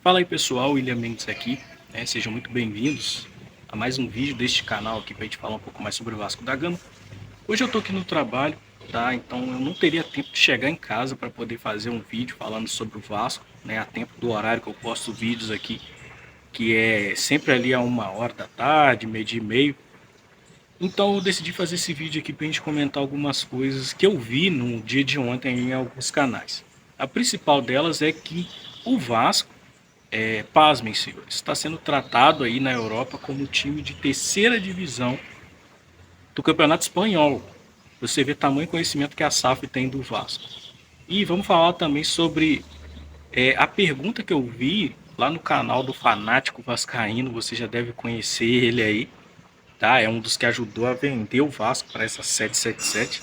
Fala aí pessoal, William Mendes aqui, né? Sejam muito bem-vindos a mais um vídeo deste canal aqui para a gente falar um pouco mais sobre o Vasco da Gama. Hoje eu tô aqui no trabalho, tá? Então eu não teria tempo de chegar em casa para poder fazer um vídeo falando sobre o Vasco, né? A tempo do horário que eu posto vídeos aqui, que é sempre ali a 1 hora da tarde, meio-dia e meio. Então eu decidi fazer esse vídeo aqui para a gente comentar algumas coisas que eu vi no dia de ontem em alguns canais. A principal delas é que o Vasco, pasmem, senhores, está sendo tratado aí na Europa como time de terceira divisão do Campeonato Espanhol. Você vê tamanho conhecimento que a SAF tem do Vasco. E vamos falar também sobre a pergunta que eu vi lá no canal do Fanático Vascaíno. Você já deve conhecer ele aí, tá? É um dos que ajudou a vender o Vasco para essa 777.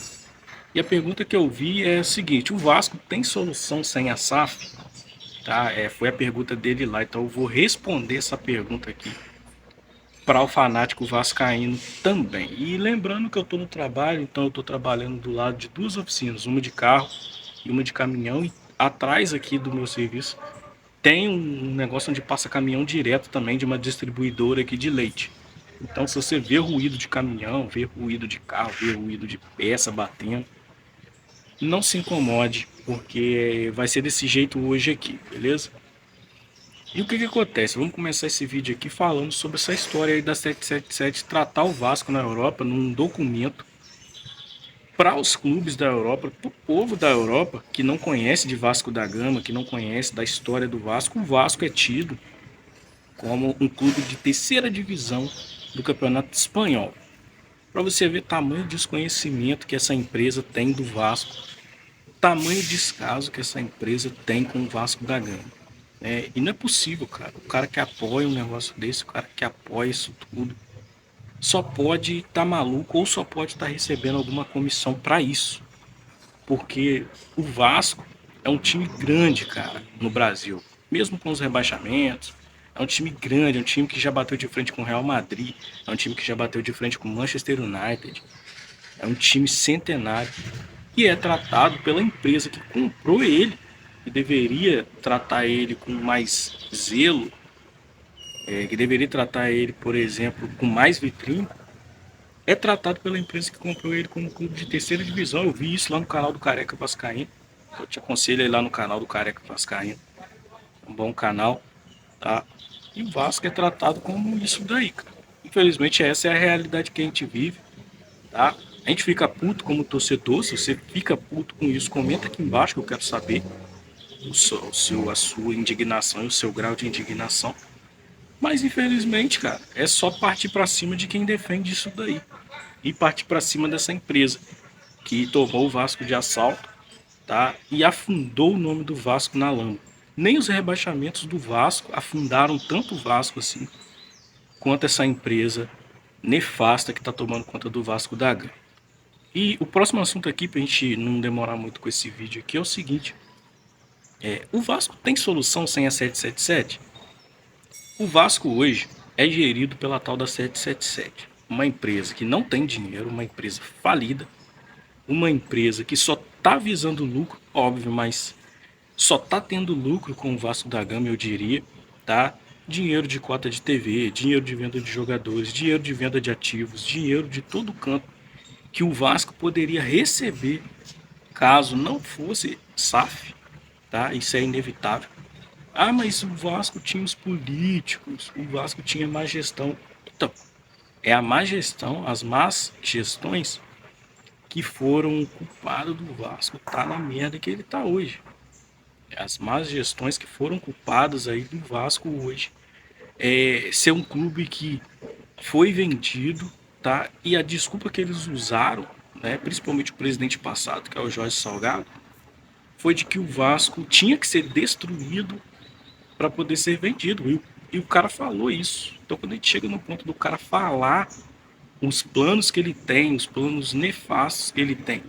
E a pergunta que eu vi é a seguinte: o Vasco tem solução sem a SAF? Tá? Foi a pergunta dele lá, então eu vou responder essa pergunta aqui para o fanático vascaíno também. E lembrando que eu estou no trabalho, então eu estou trabalhando do lado de duas oficinas, uma de carro e uma de caminhão. E atrás aqui do meu serviço tem um negócio onde passa caminhão direto também de uma distribuidora aqui de leite. Então se você vê ruído de caminhão, vê ruído de carro, vê ruído de peça batendo, não se incomode, porque vai ser desse jeito hoje aqui, beleza? E o que acontece? Vamos começar esse vídeo aqui falando sobre essa história aí da 777 tratar o Vasco na Europa num documento para os clubes da Europa, para o povo da Europa que não conhece de Vasco da Gama, que não conhece da história do Vasco. O Vasco é tido como um clube de terceira divisão do Campeonato Espanhol. Para você ver o tamanho de desconhecimento que essa empresa tem do Vasco, o tamanho de descaso que essa empresa tem com o Vasco da Gama. E não é possível, cara. O cara que apoia um negócio desse, o cara que apoia isso tudo, só pode estar maluco ou só pode estar recebendo alguma comissão para isso. Porque o Vasco é um time grande, cara, no Brasil. Mesmo com os rebaixamentos, é um time grande, é um time que já bateu de frente com o Real Madrid, é um time que já bateu de frente com o Manchester United, é um time centenário e é tratado pela empresa que comprou ele e deveria tratar ele com mais zelo, que deveria tratar ele, por exemplo, com mais vitrine, é tratado pela empresa que comprou ele como clube de terceira divisão. Eu vi isso lá no canal do Careca Vascaíno. Eu te aconselho aí lá no canal do Careca Vascaíno. Um bom canal, tá? E o Vasco é tratado como isso daí, cara. Infelizmente essa é a realidade que a gente vive, tá? A gente fica puto como torcedor. Se você fica puto com isso, comenta aqui embaixo que eu quero saber a sua indignação e o seu grau de indignação. Mas infelizmente, cara, é só partir para cima de quem defende isso daí. E partir para cima dessa empresa que tomou o Vasco de assalto, tá? E afundou o nome do Vasco na lama. Nem os rebaixamentos do Vasco afundaram tanto o Vasco assim, quanto essa empresa nefasta que está tomando conta do Vasco da Gama. E o próximo assunto aqui, para a gente não demorar muito com esse vídeo aqui, é o seguinte: o Vasco tem solução sem a 777? O Vasco hoje é gerido pela tal da 777, uma empresa que não tem dinheiro, uma empresa falida, uma empresa que só está visando lucro, óbvio, mas só está tendo lucro com o Vasco da Gama, eu diria, tá? Dinheiro de cota de TV, dinheiro de venda de jogadores, dinheiro de venda de ativos, dinheiro de todo canto que o Vasco poderia receber caso não fosse SAF, tá? Isso é inevitável. Ah, mas o Vasco tinha os políticos, o Vasco tinha má gestão. Então, é a má gestão, as más gestões que foram culpadas do Vasco tá na merda que ele tá hoje. As más gestões que foram culpadas aí do Vasco hoje. Ser um clube que foi vendido, tá? E a desculpa que eles usaram, né, principalmente o presidente passado, que é o Jorge Salgado, foi de que o Vasco tinha que ser destruído para poder ser vendido. E o cara falou isso. Então, quando a gente chega no ponto do cara falar os planos que ele tem, os planos nefastos que ele tem,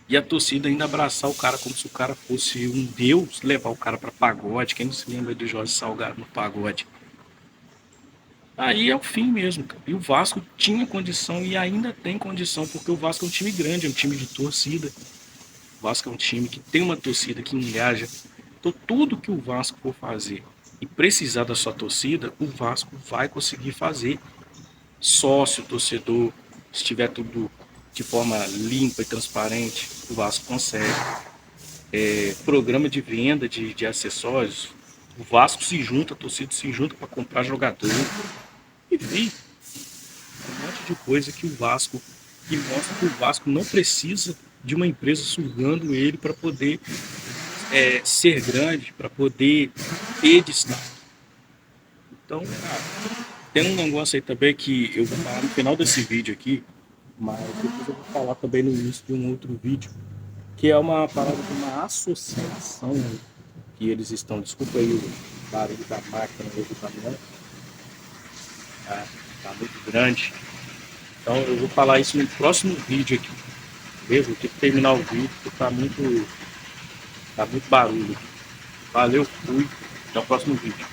e a torcida ainda abraçar o cara como se o cara fosse um deus, levar o cara para pagode. Quem não se lembra do Jorge Salgado no pagode? Aí é o fim mesmo, cara. E o Vasco tinha condição e ainda tem condição, porque o Vasco é um time grande, é um time de torcida. O Vasco é um time que tem uma torcida que engaja. Então tudo que o Vasco for fazer e precisar da sua torcida, o Vasco vai conseguir fazer. Sócio, torcedor, se tiver tudo de forma limpa e transparente, o Vasco consegue. Programa de venda de acessórios, o Vasco se junta, a torcida se junta para comprar jogador. Enfim, um monte de coisa que o Vasco, que mostra que o Vasco não precisa de uma empresa sugando ele para poder ser grande, para poder ter destaque. Então, cara, tem um negócio aí também que eu vou falar no final desse vídeo aqui, mas depois eu vou falar também no início de um outro vídeo, que é uma parada de uma associação que eles estão, desculpa aí o barulho da máquina aí do caminhão, tá muito grande. Então eu vou falar isso no próximo vídeo aqui, beleza? Vou ter que terminar o vídeo porque tá muito barulho. Valeu, fui, até o próximo vídeo.